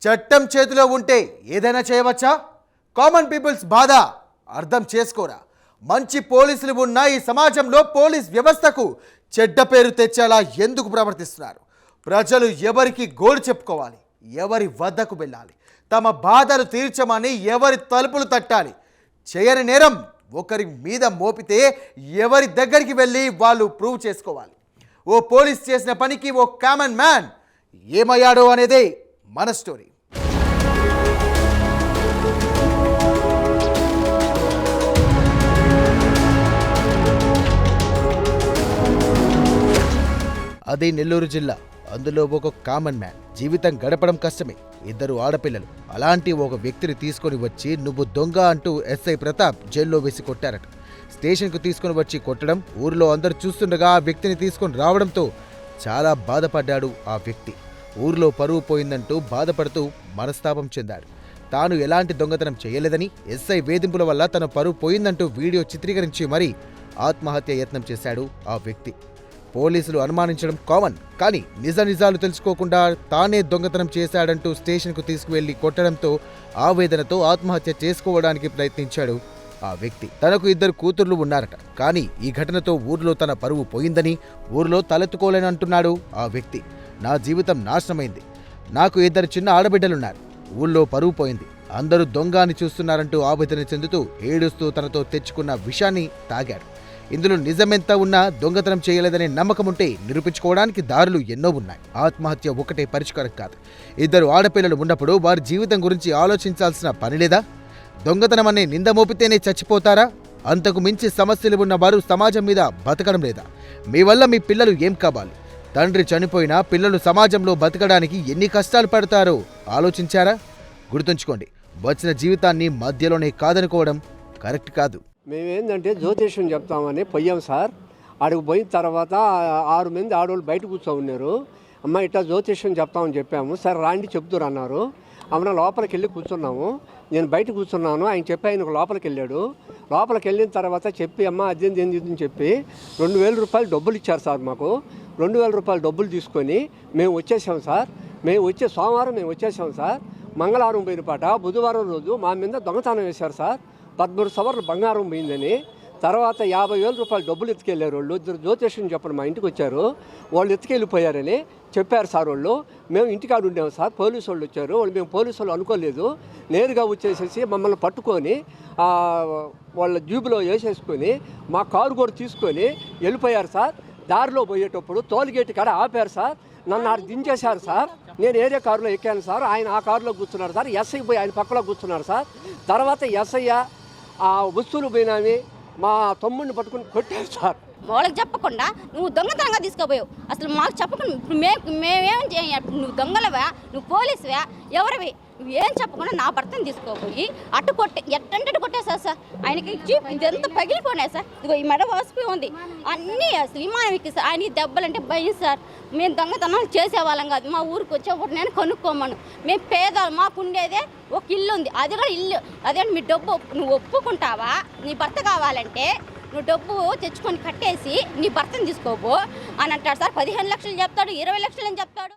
చట్టం చేతిలో ఉంటే ఏదైనా చేయవచ్చా? కామన్ పీపుల్స్ బాధ అర్థం చేసుకోరా? మంచి పోలీసులు ఉన్న ఈ సమాజంలో పోలీస్ వ్యవస్థకు చెడ్డ పేరు తెచ్చేలా ఎందుకు ప్రవర్తిస్తున్నారు? ప్రజలు ఎవరికి గోడు చెప్పుకోవాలి? ఎవరి వద్దకు వెళ్ళాలి? తమ బాధలు తీర్చమని ఎవరి తలుపులు తట్టాలి? చేయని నేరం ఒకరి మీద మోపితే ఎవరి దగ్గరికి వెళ్ళి వాళ్ళు ప్రూవ్ చేసుకోవాలి? ఓ పోలీస్ చేసిన పనికి ఓ కామన్ మ్యాన్ ఏమయ్యాడో అనేదే మన స్టోరీ. అది నెల్లూరు జిల్లా. అందులో ఒక కామన్ మ్యాన్. జీవితం గడపడం కష్టమే. ఇద్దరు ఆడపిల్లలు. అలాంటి ఒక వ్యక్తిని తీసుకొని వచ్చి నువ్వు దొంగ అంటూ ఎస్ఐ ప్రతాప్ జైల్లో వేసి కొట్టారట. స్టేషన్కు తీసుకొని వచ్చి కొట్టడం, ఊరిలో అందరు చూస్తుండగా ఆ వ్యక్తిని తీసుకొని రావడంతో చాలా బాధపడ్డాడు ఆ వ్యక్తి. ఊరిలో పరువు పోయిందంటూ బాధపడుతూ మనస్తాపం చెందాడు. తాను ఎలాంటి దొంగతనం చేయలేదని, ఎస్ఐ వేధింపుల వల్ల తన పరువు పోయిందంటూ వీడియో చిత్రీకరించి మరీ ఆత్మహత్య యత్నం చేశాడు ఆ వ్యక్తి. పోలీసులు అనుమానించడం కామన్, కానీ నిజాలు తెలుసుకోకుండా తానే దొంగతనం చేశాడంటూ స్టేషన్కు తీసుకువెళ్లి కొట్టడంతో ఆవేదనతో ఆత్మహత్య చేసుకోవడానికి ప్రయత్నించాడు ఆ వ్యక్తి. తనకు 2 కూతుర్లు ఉన్నారట. కానీ ఈ ఘటనతో ఊర్లో తన పరువు పోయిందని, ఊర్లో తలెత్తుకోలేనంటున్నాడు ఆ వ్యక్తి. నా జీవితం నాశనమైంది. నాకు 2 చిన్న ఆడబిడ్డలున్నారు. ఊళ్ళో పరువు పోయింది. అందరూ దొంగ అని చూస్తున్నారంటూ ఆవేదన చెందుతూ ఏడుస్తూ తనతో తెచ్చుకున్న విషాన్ని తాగాడు. ఇందులో నిజమెంత ఉన్నా దొంగతనం చేయలేదనే నమ్మకం ఉంటే నిరూపించుకోవడానికి దారులు ఎన్నో ఉన్నాయి. ఆత్మహత్య ఒకటే పరిష్కారం కాదు. 2 ఆడపిల్లలు ఉన్నప్పుడు వారి జీవితం గురించి ఆలోచించాల్సిన పని లేదా? దొంగతనం అనే నింద మోపితేనే చచ్చిపోతారా? అంతకు మించి సమస్యలు ఉన్న వారు సమాజం మీద బతకడం లేదా? మీ వల్ల మీ పిల్లలు ఏం కావాలి? తండ్రి చనిపోయినా పిల్లలు సమాజంలో బతకడానికి ఎన్ని కష్టాలు పడతారో ఆలోచించారా? గుర్తుంచుకోండి, వచ్చిన జీవితాన్ని మధ్యలోనే కాదనుకోవడం కరెక్ట్ కాదు. మేమేందంటే జ్యోతిష్యం చెప్తామని పోయాం సార్. అక్కడికి పోయిన తర్వాత 6 మంది ఆడవాళ్ళు బయట కూర్చో ఉన్నారు. అమ్మ ఇట్లా జ్యోతిష్యం చెప్తామని చెప్పాము. సరే రాండి చెప్తురు అన్నారు. అమ్మ లోపలికి వెళ్ళి కూర్చున్నాము. నేను బయట కూర్చున్నాను. ఆయన చెప్పి ఆయనకు లోపలికి వెళ్ళాడు. లోపలికి వెళ్ళిన తర్వాత చెప్పి అమ్మ అదేంది అని చెప్పి 2000 రూపాయలు డబ్బులు ఇచ్చారు సార్ మాకు. 2000 రూపాయలు డబ్బులు తీసుకొని మేము వచ్చేసాం సార్. సోమవారం మేము వచ్చేసాం సార్. మంగళవారం పోయిన పాట బుధవారం రోజు మా మీద దొంగతనం వేశారు సార్. 13 సవర్లు బంగారం పోయిందని. తర్వాత 50,000 రూపాయలు డబ్బులు ఎత్తుకెళ్ళారు వాళ్ళు. 2 జ్యోతిష్యం చెప్పండి మా ఇంటికి వచ్చారు. వాళ్ళు ఎత్తుకెళ్ళిపోయారని చెప్పారు సార్ వాళ్ళు. మేము ఇంటికాడ ఉండాము సార్. పోలీసు వాళ్ళు వచ్చారు. మేము పోలీసు వాళ్ళు అనుకోలేదు. నేరుగా వచ్చేసేసి మమ్మల్ని పట్టుకొని వాళ్ళ జీబులో వేసేసుకొని మా కారు కూడా తీసుకొని వెళ్ళిపోయారు సార్. దారిలో పోయేటప్పుడు టోల్గేట్ కాడ ఆపారు సార్. నన్ను ఆడ దించేశారు సార్. నేను ఏరే కారులో ఎక్కాను సార్. ఆయన ఆ కారులో కూర్చున్నారు సార్. ఎస్ఐ పోయి ఆయన పక్కలో కూర్చున్నారు సార్. తర్వాత ఎస్ఐ ఆ వస్తువులు పోయినవి మా తమ్ముడిని పట్టుకుని కొట్టారు సార్. వాళ్ళకి చెప్పకుండా నువ్వు దొంగతనంగా తీసుకుపోయావు. అసలు మాకు చెప్పకుండా మేమేం చేయాలి? నువ్వు దొంగలవా? నువ్వు పోలీసువా? ఎవరివి? నువ్వేం చెప్పకుండా నా భర్తను తీసుకోపోయి అట్టు ఎట్టంటే కొట్టేశారు సార్. ఆయనకి ఇచ్చి ఇదంతా పగిలిపోయినాయి సార్. ఇదిగో ఈ మెడ వాసిపోయి ఉంది. అన్నీ అసలు ఇమానకి సార్. ఆయనకి దెబ్బలంటే భయం సార్. మేము దొంగతనాలు చేసేవాళ్ళం కాదు. మా ఊరికి వచ్చేప్పుడు నేను కొనుక్కోమను. మేము పేదవాళ్ళు. మాకు ఉండేదే ఒక ఇల్లు ఉంది. అది కూడా ఇల్లు. అదే మీ డబ్బు నువ్వు ఒప్పుకుంటావా? నీ భర్త కావాలంటే నువ్వు డబ్బు తెచ్చుకొని కట్టేసి నీ భర్తను తీసుకోబో అని అంటాడు సార్. 15 లక్షలు చెప్తాడు, 20 లక్షలు అని చెప్తాడు.